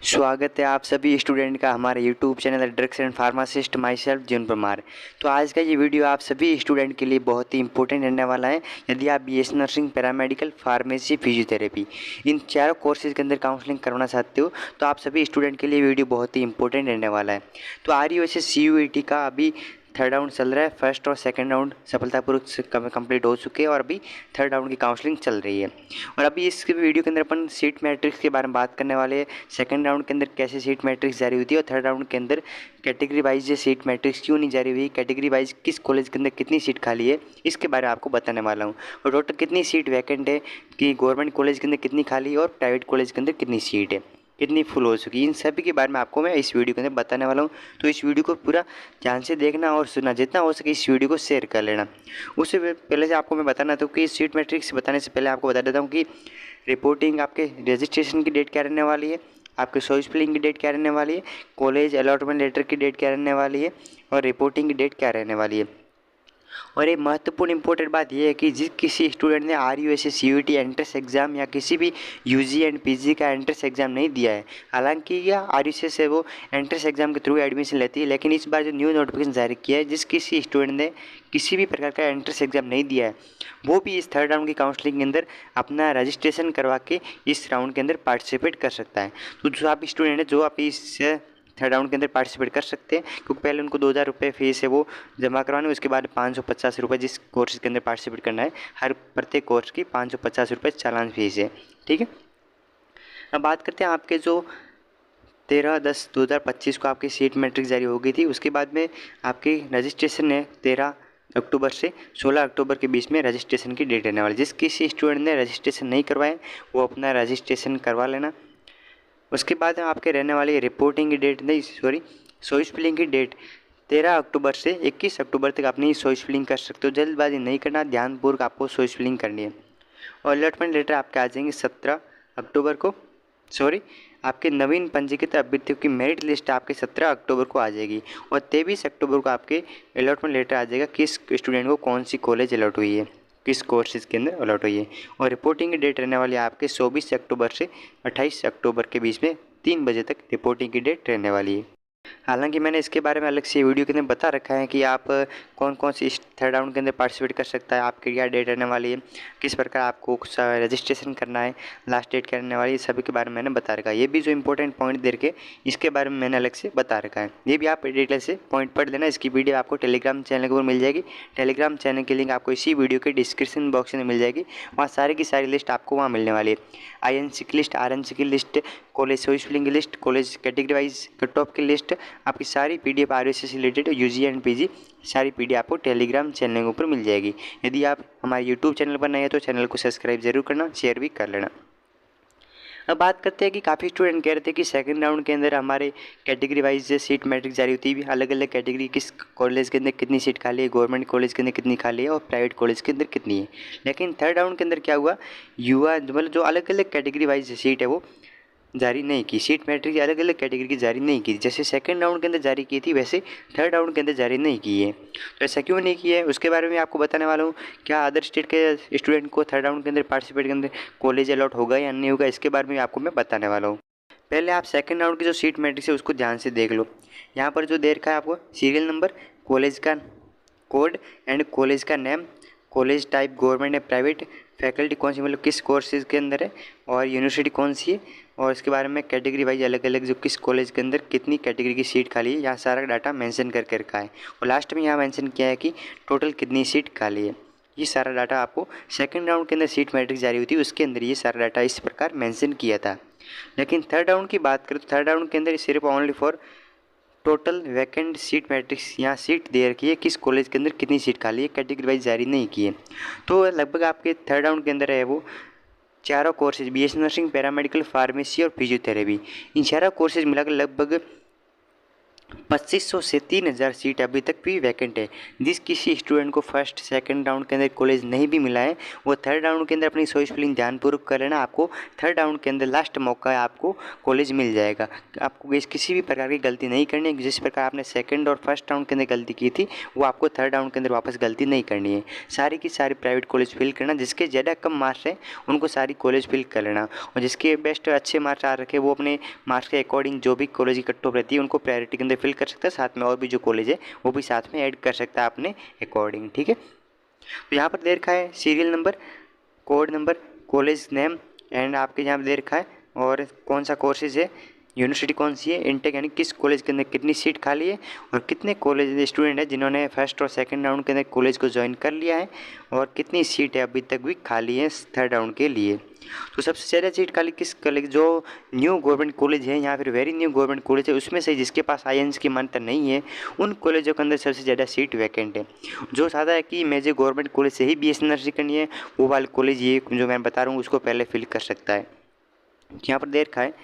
स्वागत है आप सभी स्टूडेंट का हमारे YouTube channel drugs and pharmacist my self जीवन परमार। तो आज का ये वीडियो आप सभी स्टूडेंट के लिए बहुत ही इंपॉर्टेंट रहने वाला है। यदि आप BSc nursing, paramedical, pharmacy, physiotherapy इन चारों कोर्सेज के अंदर काउंसलिंग करवाना चाहते हो तो आप सभी स्टूडेंट के लिए वीडियो बहुत ही इंपॉर्टेंट रहने वाला है। तो RUSS CUET का अभी थर्ड राउंड चल रहा है। फर्स्ट और सेकंड राउंड सफलतापूर्वक कंप्लीट हो चुके हैं और अभी थर्ड राउंड की काउंसलिंग चल रही है। और अभी इस वीडियो के अंदर अपन सीट मैट्रिक्स के बारे में बात करने वाले हैं। सेकंड राउंड के अंदर कैसे सीट मैट्रिक्स जारी हुई थी और थर्ड राउंड के अंदर कैटेगरी वाइज ये सीट मैट्रिक्स क्यों नहीं जारी हुई, कैटेगरी वाइज किस कॉलेज के अंदर कितनी सीट खाली है, इसके बारे में आपको बताने वाला हूँ। और टोटल कितनी सीट वैकेंट है कि गवर्नमेंट कॉलेज के अंदर कितनी खाली है और प्राइवेट कॉलेज के अंदर कितनी सीट है, कितनी फुल हो चुकी है, इन सभी के बारे में आपको मैं इस वीडियो के अंदर बताने वाला हूँ। तो इस वीडियो को पूरा ध्यान से देखना और सुनना, जितना हो सके इस वीडियो को शेयर कर लेना। उससे पहले से आपको मैं बताना था कि सीट मैट्रिक्स बताने से पहले आपको बता देता हूँ कि रिपोर्टिंग आपके रजिस्ट्रेशन की डेट क्या रहने वाली है, आपके चॉइस फिलिंग की डेट क्या रहने वाली है, कॉलेज अलॉटमेंट लेटर की डेट क्या रहने वाली है और रिपोर्टिंग की डेट क्या रहने वाली है। और एक महत्वपूर्ण इंपॉर्टेंट बात यह है कि जिस किसी स्टूडेंट ने RUSS CUET एंट्रेंस एग्ज़ाम या किसी भी UG एंड PG का एंट्रेंस एग्ज़ाम नहीं दिया है, हालांकि यह RUSS से वो एंट्रेंस एग्ज़ाम के थ्रू एडमिशन लेती है, लेकिन इस बार जो न्यू नोटिफिकेशन जारी किया है, जिस किसी स्टूडेंट ने किसी भी प्रकार का एंट्रेंस एग्ज़ाम नहीं दिया है वो भी इस थर्ड राउंड की काउंसलिंग के अंदर अपना रजिस्ट्रेशन करवा के इस राउंड के अंदर पार्टिसिपेट कर सकता है। तो जो आप स्टूडेंट है जो आप इस थर्ड राउंड के अंदर पार्टिसिपेट कर सकते हैं, क्योंकि पहले उनको 2000 रुपये फीस है वो जमा करवाने, उसके बाद 550 रुपये जिस कोर्स के अंदर पार्टिसिपेट करना है हर प्रत्येक कोर्स की 550 रुपये चालान फीस है। ठीक है, अब बात करते हैं आपके जो 13/10/2025 को आपकी सीट मैट्रिक्स जारी हो गई थी। उसके बाद में आपकी रजिस्ट्रेशन है 13 अक्टूबर से 16 अक्टूबर के बीच में रजिस्ट्रेशन की डेट रहने वाली। जिस किसी स्टूडेंट ने रजिस्ट्रेशन नहीं करवाए वो अपना रजिस्ट्रेशन करवा लेना। उसके बाद आपके रहने वाली रिपोर्टिंग की डेट नहीं सॉरी चॉइस फिलिंग की डेट 13 अक्टूबर से 21 अक्टूबर तक अपनी चॉइस फिलिंग कर सकते हो। जल्दबाजी नहीं करना, ध्यानपूर्वक आपको चॉइस फिलिंग करनी है। और अलॉटमेंट लेटर आपके आ जाएंगे 17 अक्टूबर को, सॉरी आपके नवीन पंजीकृत अभ्यर्थियों की मेरिट लिस्ट आपके 17 अक्टूबर को आ जाएगी और 23 अक्टूबर को आपके अलॉटमेंट लेटर आ जाएगा किस स्टूडेंट को कौन सी कॉलेज अलॉट हुई है, किस कोर्सेज के अंदर अलॉट हुई है। और रिपोर्टिंग की डेट रहने वाली है आपके 24 अक्टूबर से 28 अक्टूबर के बीच में 3 बजे तक रिपोर्टिंग की डेट रहने वाली है। हालांकि मैंने इसके बारे में अलग से वीडियो के अंदर बता रखा है कि आप कौन कौन सी इस थर्ड राउंड के अंदर पार्टिसिपेट कर सकता है, आपकी क्या डेट रहने वाली है, किस प्रकार आपको रजिस्ट्रेशन करना है, लास्ट डेट क्या रहने वाली है, सभी के बारे में मैंने बता रखा है। ये भी जो इंपॉर्टेंट पॉइंट दे के इसके बारे में मैंने अलग से बता रखा है, ये भी आप डिटेल से पॉइंट पढ़ लेना। इसकी वीडियो आपको टेलीग्राम चैनल के ऊपर मिल जाएगी। टेलीग्राम चैनल की लिंक आपको इसी वीडियो के डिस्क्रिप्शन बॉक्स में मिल जाएगी। वहाँ सारी की सारी लिस्ट आपको वहाँ मिलने वाली है। INC की लिस्ट, RNC की लिस्ट, कॉलेज चॉइस फिलिंग की list, college category wise cut off की लिस्ट, आपकी सारी PDF RUSS से रिलेटेड UG एंड PG सारी PDF आपको टेलीग्राम चैनल के ऊपर मिल जाएगी। यदि आप हमारे यूट्यूब चैनल पर नए हैं तो चैनल को सब्सक्राइब जरूर करना, शेयर भी कर लेना। अब बात करते हैं कि काफ़ी स्टूडेंट कह रहे थे कि सेकंड राउंड के अंदर हमारे कैटेगरी वाइज सीट मैट्रिक्स जारी होती है, अलग अलग कैटेगरी किस कॉलेज के अंदर कितनी सीट खाली है, गवर्नमेंट कॉलेज के अंदर कितनी खाली है और प्राइवेट कॉलेज के अंदर कितनी है। लेकिन थर्ड राउंड के अंदर क्या हुआ, युवा मतलब जो अलग अलग कैटेगरी वाइज सीट है वो जारी नहीं की, सीट मैट्रिक्स अलग अलग कैटेगरी की जारी नहीं की। जैसे सेकंड राउंड के अंदर जारी की थी वैसे थर्ड राउंड के अंदर जारी नहीं की है। तो ऐसा क्यों नहीं किया है उसके बारे में आपको बताने वाला हूँ। क्या अदर स्टेट के स्टूडेंट को थर्ड राउंड के अंदर पार्टिसिपेट के अंदर कॉलेज अलॉट होगा या नहीं होगा, इसके बारे में आपको मैं बताने वाला हूँ। पहले आप सेकंड राउंड की जो सीट मैट्रिक्स है उसको ध्यान से देख लो। यहाँ पर जो दे रखा है आपको सीरियल नंबर, कॉलेज का कोड एंड कॉलेज का नेम, कॉलेज टाइप गवर्नमेंट है प्राइवेट, फैकल्टी कौन सी मतलब किस कोर्सेज के अंदर है और यूनिवर्सिटी कौन सी है, और इसके बारे में कैटेगरी वाइज अलग अलग जो किस कॉलेज के अंदर कितनी कैटेगरी की सीट खाली है, यहाँ सारा डाटा मेंशन करके रखा है। और लास्ट में यहाँ मेंशन किया है कि टोटल कितनी सीट खाली है। ये सारा डाटा आपको सेकंड राउंड के अंदर सीट मैट्रिक्स जारी हुई थी उसके अंदर ये सारा डाटा इस प्रकार मेंशन किया था। लेकिन थर्ड राउंड की बात करें तो थर्ड राउंड के अंदर सिर्फ only for total vacant seat matrix यहाँ सीट दे रखी है, किस कॉलेज के अंदर कितनी सीट खाली है, कैटेगरी वाइज जारी नहीं की है। तो लगभग आपके थर्ड राउंड के अंदर है वो चारों courses BSc nursing, paramedical, pharmacy और फिजियोथेरेपी, इन चारों कोर्सेज मिलाकर लगभग 2500 से 3000 सीट अभी तक भी वैकेंट है। जिस किसी स्टूडेंट को फर्स्ट सेकंड राउंड के अंदर कॉलेज नहीं भी मिला है, वो थर्ड राउंड के अंदर अपनी चॉइस फिलिंग ध्यानपूर्वक कर लेना। आपको थर्ड राउंड के अंदर लास्ट मौका है, आपको कॉलेज मिल जाएगा। आपको किसी भी प्रकार की गलती नहीं करनी है। जिस प्रकार आपने सेकंड और फर्स्ट राउंड के अंदर गलती की थी, वो आपको थर्ड राउंड के अंदर वापस गलती नहीं करनी है। सारी की सारी प्राइवेट कॉलेज फिल करना। जिसके ज़्यादा कम मार्क्स हैं उनको सारी कॉलेज फिल कर लेना, और जिसके बेस्ट अच्छे मार्क्स आ रखे वो अपने मार्क्स के अकॉर्डिंग जो भी कॉलेज की कट ऑफ रहती है उनको प्रायोरिटी के अंदर फिल कर सकता है। साथ में और भी जो कॉलेज है वो भी साथ में ऐड कर सकता है अपने अकॉर्डिंग, ठीक है। तो यहाँ पर दे रखा है serial number, code number, college name and आपके यहाँ पर दे रखा है और कौन सा कोर्सेज है, यूनिवर्सिटी कौन सी है, इंटेक यानी किस कॉलेज के अंदर कितनी सीट खाली है, और कितने कॉलेज स्टूडेंट हैं जिन्होंने फर्स्ट और सेकंड राउंड के अंदर कॉलेज को ज्वाइन कर लिया है, और कितनी सीट है अभी तक भी खाली है थर्ड राउंड के लिए। तो सबसे ज़्यादा सीट खाली किस कॉलेज, जो न्यू गवर्नमेंट कॉलेज है या फिर वेरी न्यू गवर्नमेंट कॉलेज है उसमें से जिसके पास IANS की मान्यता नहीं है, उन कॉलेजों के अंदर सबसे ज़्यादा सीट वैकेंट है। जो चाहता है कि मुझे गवर्नमेंट कॉलेज से ही BSc नर्सिंग करनी है, वो वाले कॉलेज ये जो मैं बता रहा हूँ उसको पहले फिल कर सकता है। यहाँ पर दे रखा है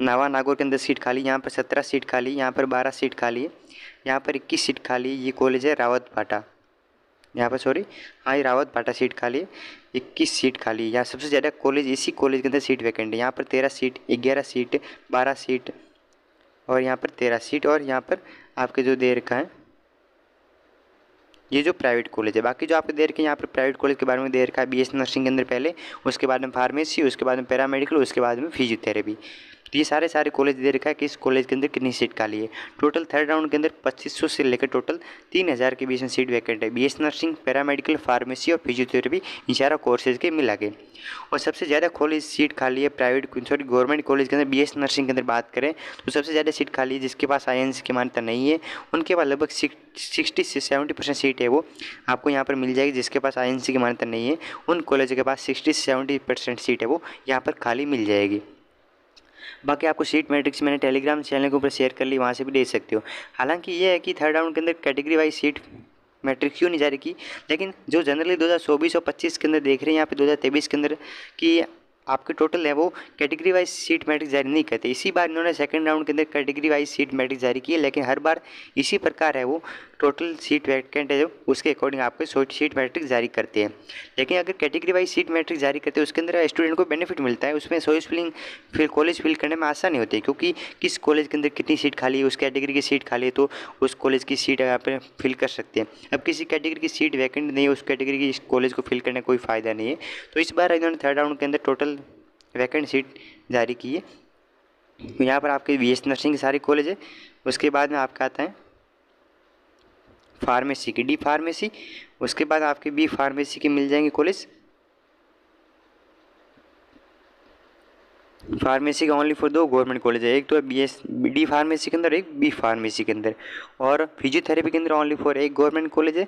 नवा नागौर के अंदर सीट खाली, यहाँ पर 17 सीट खाली, यहाँ पर 12 सीट खाली है, यहाँ पर 21 सीट खाली है। ये कॉलेज है रावत भाटा, यहाँ पर सॉरी हाँ ये रावत भाटा सीट खाली है, 21 सीट खाली है। यहाँ सबसे ज़्यादा कॉलेज इसी कॉलेज के अंदर सीट वैकेंट है। यहाँ पर 13 सीट, 11 सीट, 12 सीट और यहाँ पर 13 सीट, और यहाँ पर आपके जो दे रखा है ये जो प्राइवेट कॉलेज है। बाकी जो आपको दे रखे हैं यहाँ पर प्राइवेट कॉलेज के बारे में दे रखा है BSc नर्सिंग के अंदर पहले, उसके बाद में फार्मेसी, उसके बाद में पैरामेडिकल, उसके बाद में फिजियोथेरेपी। तो ये सारे कॉलेज दे रखा है कि इस कॉलेज के अंदर कितनी सीट खाली है। टोटल थर्ड राउंड के अंदर 2500 से लेकर टोटल 3000 के बीच में सीट वैकेंट है। BSc नर्सिंग, पैरामेडिकल, फार्मेसी और फिजियोथेरेपी इन सारा कोर्सेज के मिला के। और सबसे ज़्यादा कॉलेज सीट खाली है प्राइवेट गवर्नमेंट कॉलेज के अंदर BSc नर्सिंग के अंदर बात करें तो सबसे ज़्यादा सीट खाली है जिसके पास IANS की मान्यता नहीं है, उनके पास लगभग 60 से 70% सीट है वो आपको यहाँ पर मिल जाएगी। जिसके पास IANS की मान्यता नहीं है उन कॉलेजों के पास 60 से 70% सीट है वो यहाँ पर खाली मिल जाएगी। बाकी आपको सीट मैट्रिक्स मैंने टेलीग्राम चैनल के ऊपर शेयर कर ली, वहाँ से भी दे सकते हो। हालांकि ये है कि थर्ड राउंड के अंदर कैटेगरी वाइज सीट मैट्रिक्स क्यों नहीं जारी की, लेकिन जो जनरली 2024 और 25 के अंदर देख रहे हैं यहाँ पे 2023 के अंदर कि आपके टोटल है वो कैटेगरी वाइज सीट मैट्रिक्स जारी नहीं करते। इसी बार इन्होंने सेकंड राउंड के अंदर कैटेगरी वाइज सीट मैट्रिक्स जारी की है, लेकिन हर बार इसी प्रकार है वो टोटल सीट वैकेंट है जो उसके अकॉर्डिंग आपको सीट मैट्रिक्स जारी करते हैं। लेकिन अगर कैटेगरी वाइज सीट मैट्रिक्स जारी करते हैं उसके अंदर स्टूडेंट को बेनिफिट मिलता है, उसमें चॉइस फिलिंग फिर कॉलेज फिल करने में आसानी होती है, क्योंकि किस कॉलेज के अंदर कितनी सीट खाली है, उस कैटेगरी की सीट खाली है तो उस कॉलेज की सीट यहाँ पर फिल कर सकते हैं। अब किसी कैटेगरी की सीट वैकेंट नहीं है, उस कैटेगरी की कॉलेज को फिल करने का कोई फ़ायदा नहीं है। तो इस बार इन्होंने थर्ड राउंड के अंदर टोटल वैकेंट सीट जारी की है। यहाँ पर आपके BSc नर्सिंग के सारे कॉलेज है। उसके बाद में आपका आता है फार्मेसी की, D फार्मेसी, उसके बाद आपके B फार्मेसी के मिल जाएंगे कॉलेज। फार्मेसी का ओनली फॉर 2 गवर्नमेंट कॉलेज है, एक तो है D फार्मेसी के अंदर, एक B फार्मेसी के अंदर। और फिजियोथेरेपी के अंदर ओनली फॉर एक गवर्नमेंट कॉलेज है।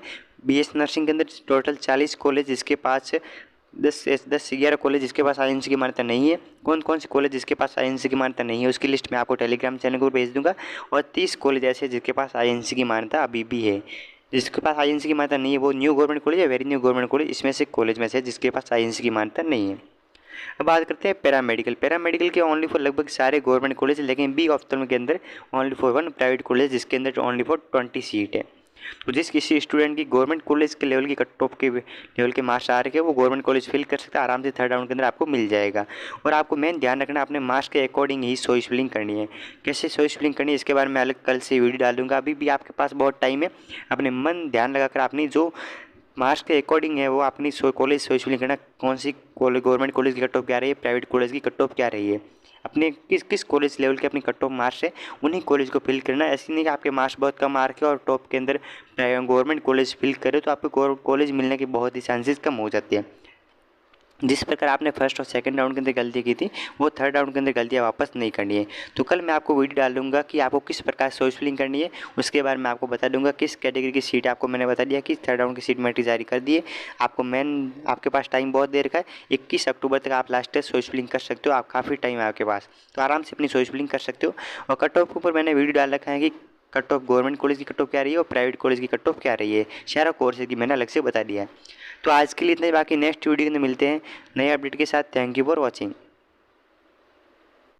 BSc नर्सिंग के अंदर टोटल 40 कॉलेज जिसके पास 10-11 कॉलेज जिसके पास IANS की मान्यता नहीं है। कौन कौन से कॉलेज जिसके पास IANS की मान्यता नहीं है उसकी लिस्ट मैं आपको टेलीग्राम चैनल को भेज दूंगा। और 30 कॉलेज ऐसे जिसके पास IANS की मान्यता अभी भी है। जिसके पास IANS की मान्यता नहीं है वो न्यू गवर्नमेंट कॉलेज है, वेरी न्यू गवर्नमेंट कॉलेज, इसमें से कॉलेज में से जिसके पास IANS की मान्यता नहीं है। अब बात करते हैं पैरामेडिकल के ओनली फॉर लगभग सारे गवर्नमेंट कॉलेज, लेकिन B ऑप्शनल के अंदर ओनली फॉर 1 प्राइवेट कॉलेज जिसके अंदर ओनली फॉर 20 सीट है। तो जिस किसी स्टूडेंट की गवर्नमेंट कॉलेज के लेवल की कट ऑफ के लेवल के मार्क्स आ रखे हैं वो गवर्नमेंट कॉलेज फिल कर सकता है, आराम से थर्ड राउंड के अंदर आपको मिल जाएगा। और आपको मेन ध्यान रखना अपने मार्क्स के अकॉर्डिंग ही चॉइस फिलिंग करनी है। कैसे चॉइस फिलिंग करनी है इसके बारे में अलग कल से वीडियो डाल दूँगा। अभी भी आपके पास बहुत टाइम है, अपने मन ध्यान लगाकर अपनी जो मार्क्स के अकॉर्डिंग है वो अपनी कॉलेज चॉइस फिलिंग करना। कौन सी गवर्नमेंट कॉलेज की कट ऑफ क्या रही है, प्राइवेट कॉलेज की कट ऑफ क्या रही है, अपने किस कॉलेज लेवल के अपनी कट ऑफ मार्क्स है उन्हीं कॉलेज को फिल करना। ऐसे नहीं कि आपके मार्क्स बहुत कम आ रखे और टॉप के अंदर गवर्नमेंट कॉलेज फिल करे तो आपको कॉलेज मिलने के बहुत ही चांसेस कम हो जाते हैं। जिस प्रकार आपने फर्स्ट और सेकंड राउंड के अंदर गलती की थी वो थर्ड राउंड के अंदर गलतियाँ वापस नहीं करनी है। तो कल मैं आपको वीडियो डाल दूंगा कि आपको किस प्रकार चॉइस फिलिंग करनी है, उसके बारे में आपको बता दूंगा। किस कैटेगरी की सीट आपको मैंने बता दिया कि थर्ड राउंड की सीट मैट्रिक्स जारी कर दिए। आपको आपके पास टाइम बहुत देर का है, 21 अक्टूबर तक आप लास्ट टेस्ट चॉइस फिलिंग कर सकते हो। आप काफ़ी टाइम है आपके पास, तो आराम से अपनी चॉइस फिलिंग कर सकते हो। और कट ऑफ के ऊपर मैंने वीडियो डाल रखा है कि कट ऑफ गवर्नमेंट कॉलेज की कट ऑफ क्या रही है और प्राइवेट कॉलेज की कट ऑफ क्या रही है, सारा कोर्सेज की मैंने अलग से बता दिया है। तो आज के लिए इतना ही, बाकी नेक्स्ट वीडियो में मिलते हैं नए अपडेट के साथ। Thank you for watching.